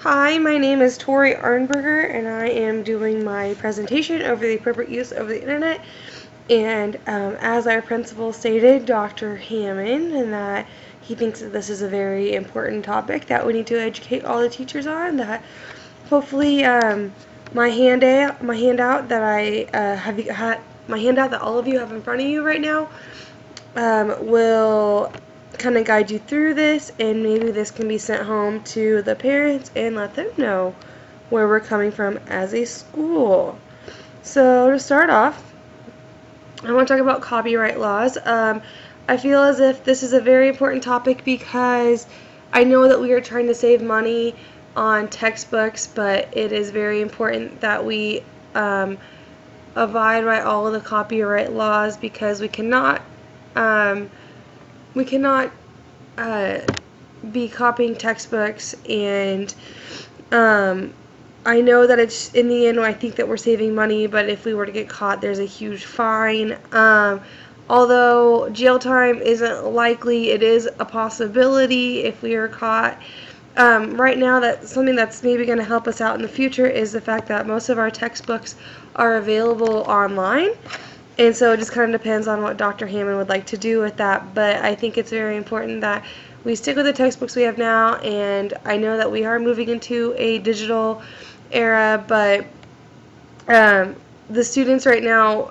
Hi, my name is Tory Arnberger, and I am doing my presentation over the appropriate use of the internet. And as our principal stated, Dr. Hammond, and that he thinks that this is a very important topic that we need to educate all the teachers on. That hopefully my handout that my handout that all of you have in front of you right now will kind of guide you through this, and maybe this can be sent home to the parents and let them know where we're coming from as a school. So to start off, I want to talk about copyright laws. I feel as if this is a very important topic because I know that we are trying to save money on textbooks, but it is very important that we abide by all of the copyright laws, because we cannot be copying textbooks, and I know that it's in the end I think that we're saving money, but if we were to get caught, there's a huge fine. Although jail time isn't likely, it is a possibility if we are caught. Right now, that's something that's maybe going to help us out in the future is the fact that most of our textbooks are available online. And so it just kind of depends on what Dr. Hammond would like to do with that. But I think it's very important that we stick with the textbooks we have now. And I know that we are moving into a digital era, but the students right now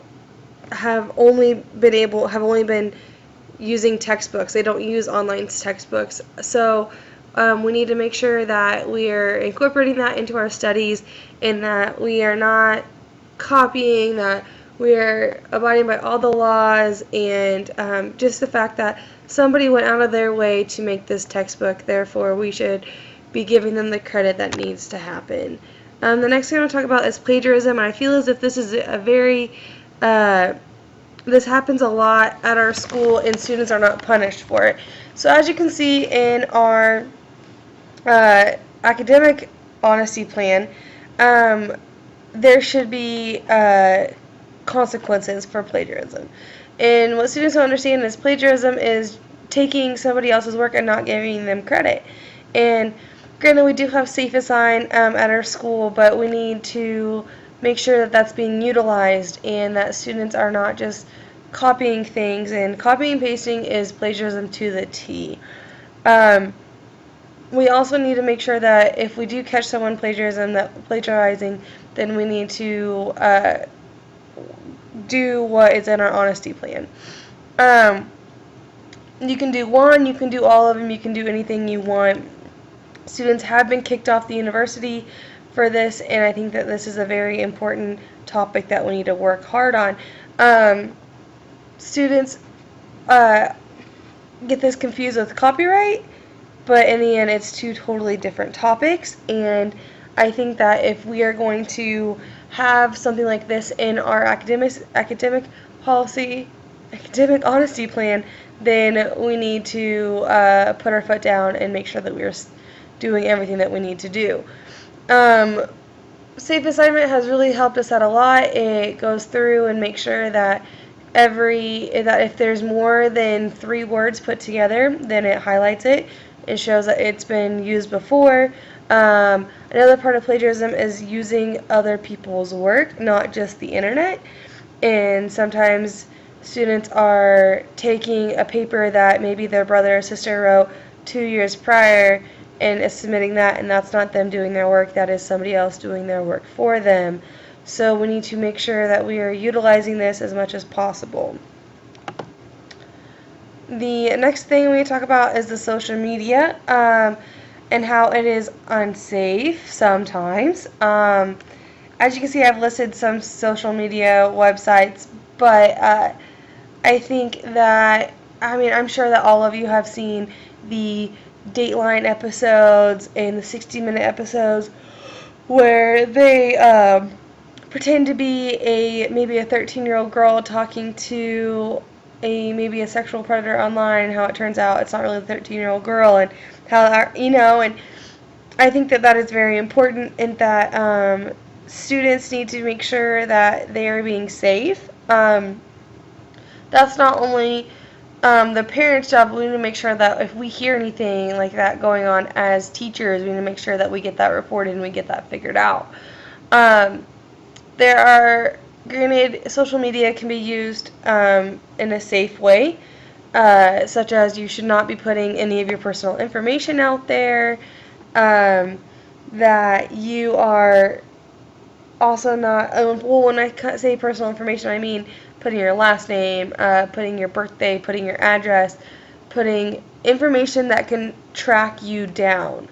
have only been using textbooks. They don't use online textbooks. So we need to make sure that we are incorporating that into our studies, and that we are not copying, that we are abiding by all the laws, and just the fact that somebody went out of their way to make this textbook, therefore we should be giving them the credit that needs to happen. The next thing I want to talk about is plagiarism, and I feel as if this is a very, this happens a lot at our school, and students are not punished for it. So as you can see in our academic honesty plan, there should be consequences for plagiarism. And what students don't understand is plagiarism is taking somebody else's work and not giving them credit. And granted, we do have Safe Assign at our school, but we need to make sure that that's being utilized and that students are not just copying things. And copying and pasting is plagiarism to the T. We also need to make sure that if we do catch someone plagiarizing, then we need to do what is in our honesty plan. You can do one, you can do all of them, you can do anything you want. Students have been kicked off the university for this, and I think that this is a very important topic that we need to work hard on. Students get this confused with copyright, but in the end it's two totally different topics, and I think that if we are going to have something like this in our academic honesty plan, then we need to put our foot down and make sure that we are doing everything that we need to do. Safe Assignment has really helped us out a lot. It goes through and makes sure that if there's more than 3 words put together, then it highlights it. It shows that it's been used before. Another part of plagiarism is using other people's work, not just the internet. And sometimes students are taking a paper that maybe their brother or sister wrote 2 years prior and is submitting that, and that's not them doing their work, that is somebody else doing their work for them. So we need to make sure that we are utilizing this as much as possible. The next thing we talk about is the social media, and how it is unsafe sometimes. As you can see, I've listed some social media websites, but I think that, I'm sure that all of you have seen the Dateline episodes and the 60-minute episodes where they pretend to be maybe a 13-year-old girl talking to maybe a sexual predator online, and how it turns out it's not really a 13-year-old girl, and how, and I think that is very important, and that students need to make sure that they are being safe. That's not only the parents' job, we need to make sure that if we hear anything like that going on as teachers, we need to make sure that we get that reported and we get that figured out. Um, there are, granted, social media can be used in a safe way, such as you should not be putting any of your personal information out there, that you are also not, well, when I say personal information, I mean putting your last name, putting your birthday, putting your address, putting information that can track you down.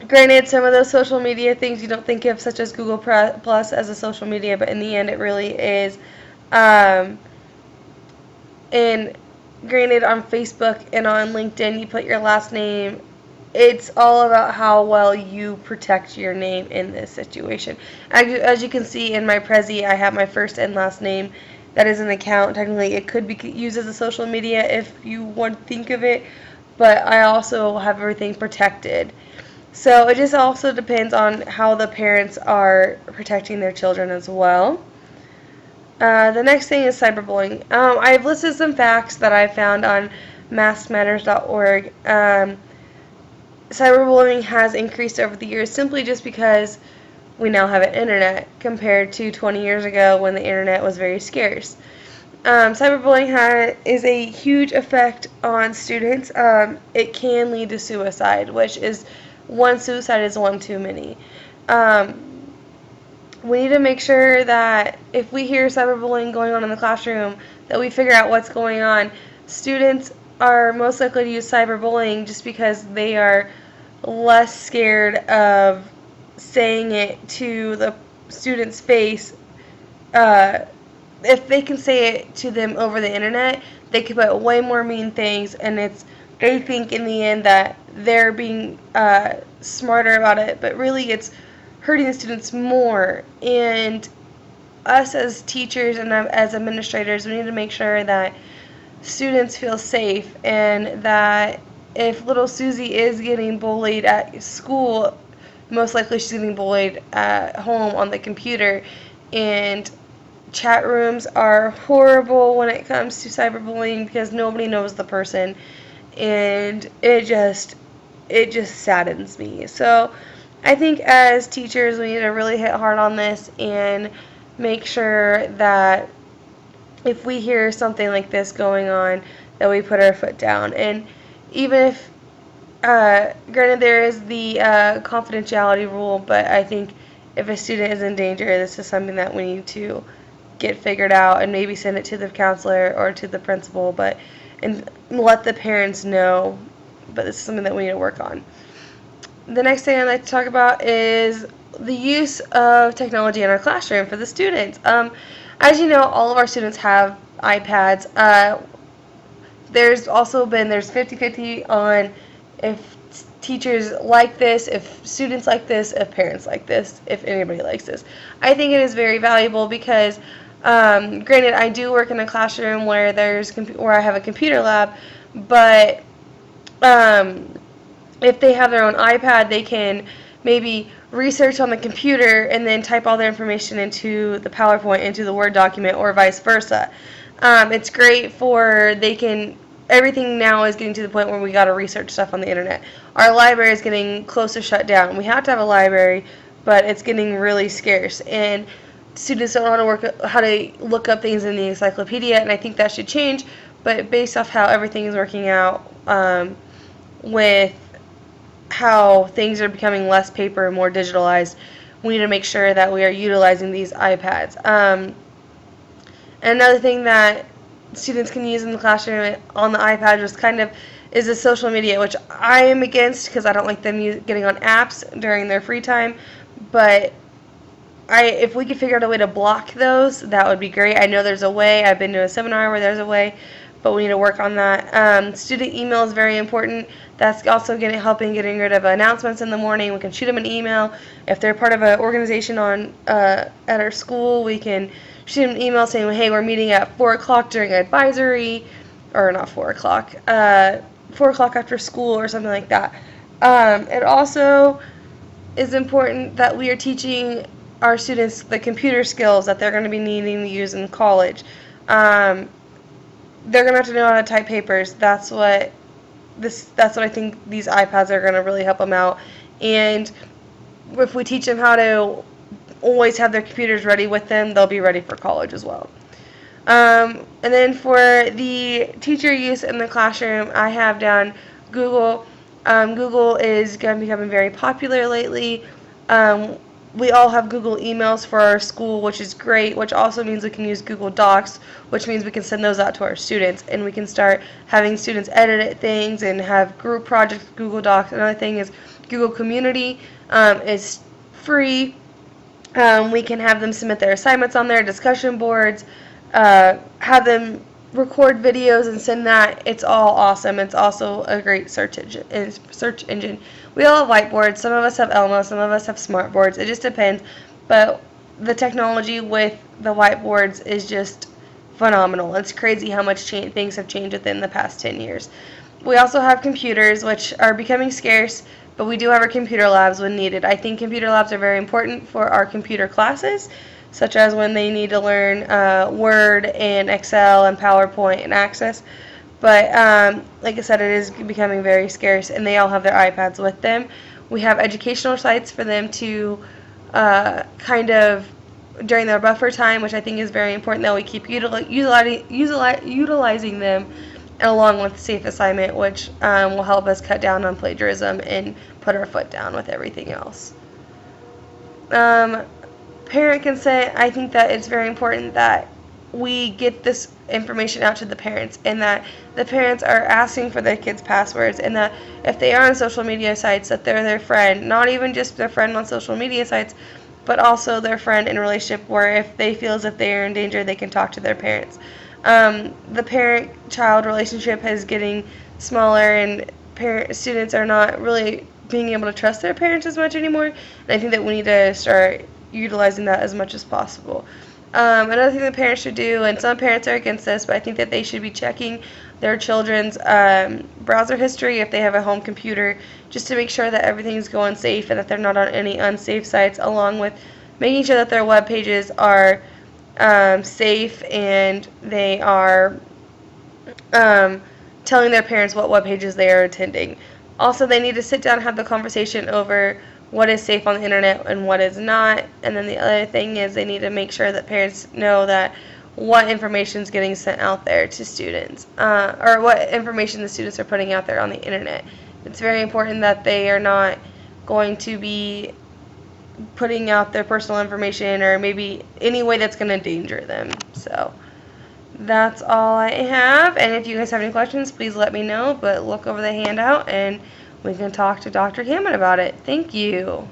Granted, some of those social media things you don't think of, such as Google Plus, as a social media, but in the end, it really is. And granted, on Facebook and on LinkedIn, you put your last name. It's all about how well you protect your name in this situation. As you can see in my Prezi, I have my first and last name. That is an account. Technically, it could be used as a social media if you want to think of it, but I also have everything protected. So it just also depends on how the parents are protecting their children as well. The next thing is cyberbullying. I've listed some facts that I found on maskmatters.org. Cyberbullying has increased over the years simply just because we now have an internet compared to 20 years ago when the internet was very scarce. Cyberbullying is a huge effect on students. It can lead to suicide, which is one suicide is one too many. We need to make sure that if we hear cyberbullying going on in the classroom, that we figure out what's going on. Students are most likely to use cyberbullying just because they are less scared of saying it to the student's face. If they can say it to them over the internet, they can put way more mean things, and they think in the end that they're being smarter about it, but really it's hurting the students more. And us as teachers and as administrators, we need to make sure that students feel safe, and that if little Susie is getting bullied at school, most likely she's getting bullied at home on the computer. And chat rooms are horrible when it comes to cyberbullying because nobody knows the person, and it just saddens me. So I think as teachers, we need to really hit hard on this and make sure that if we hear something like this going on, that we put our foot down. And even if, granted, there is the confidentiality rule, but I think if a student is in danger, this is something that we need to get figured out and maybe send it to the counselor or to the principal, and let the parents know. But this is something that we need to work on. The next thing I'd like to talk about is the use of technology in our classroom for the students. As you know, all of our students have iPads. There's 50-50 on if teachers like this, if students like this, if parents like this, if anybody likes this. I think it is very valuable because, granted, I do work in a classroom where I have a computer lab, but if they have their own iPad, they can maybe research on the computer and then type all their information into the PowerPoint, into the Word document, or vice versa. It's great everything now is getting to the point where we got to research stuff on the internet. Our library is getting close to shut down. We have to have a library, but it's getting really scarce, and students don't know how to look up things in the encyclopedia, and I think that should change. But based off how everything is working out, with how things are becoming less paper and more digitalized, we need to make sure that we are utilizing these iPads. And another thing that students can use in the classroom on the iPad is the social media, which I am against because I don't like them getting on apps during their free time. But if we could figure out a way to block those, that would be great. I know there's a way. I've been to a seminar where there's a way, but we need to work on that. Student email is very important. That's also helping getting rid of announcements in the morning. We can shoot them an email. If they're part of an organization at our school, we can shoot them an email saying, hey, we're meeting at 4 o'clock during advisory, or not 4 o'clock, 4 o'clock after school or something like that. It also is important that we are teaching our students the computer skills that they're going to be needing to use in college. they're going to have to know how to type papers. That's what I think these iPads are going to really help them out. And if we teach them how to always have their computers ready with them, they'll be ready for college as well. And then for the teacher use in the classroom, I have down Google. Google is becoming very popular lately. We all have Google emails for our school, which is great, which also means we can use Google Docs, which means we can send those out to our students, and we can start having students edit things and have group projects with Google Docs. Another thing is Google Community is free. We can have them submit their assignments on there, discussion boards, have them record videos and send that. It's all awesome. It's also a great search engine. We all have whiteboards. Some of us have Elmo. Some of us have smart boards. It just depends. But the technology with the whiteboards is just phenomenal. It's crazy how much things have changed within the past 10 years. We also have computers, which are becoming scarce, but we do have our computer labs when needed. I think computer labs are very important for our computer classes, such as when they need to learn Word and Excel and PowerPoint and Access. But like I said, it is becoming very scarce, and they all have their iPads with them. We have educational sites for them to kind of during their buffer time, which I think is very important that we keep utilizing them, along with safe assignment, which will help us cut down on plagiarism and put our foot down with everything else. Parent consent, I think that it's very important that we get this information out to the parents, and that the parents are asking for their kids' passwords, and that if they are on social media sites, that they're their friend, not even just their friend on social media sites, but also their friend in a relationship where if they feel as if they are in danger, they can talk to their parents. The parent-child relationship is getting smaller, and students are not really being able to trust their parents as much anymore, and I think that we need to start utilizing that as much as possible. Another thing that parents should do, and some parents are against this, but I think that they should be checking their children's browser history if they have a home computer, just to make sure that everything's going safe and that they're not on any unsafe sites, along with making sure that their web pages are safe and they are telling their parents what web pages they are attending. Also, they need to sit down and have the conversation over what is safe on the internet and what is not. And then the other thing is they need to make sure that parents know that what information is getting sent out there to students, or what information the students are putting out there on the internet. It's very important that they are not going to be putting out their personal information or maybe any way that's going to endanger them. So that's all I have, and if you guys have any questions, please let me know, but look over the handout and we can talk to Dr. Hammond about it. Thank you.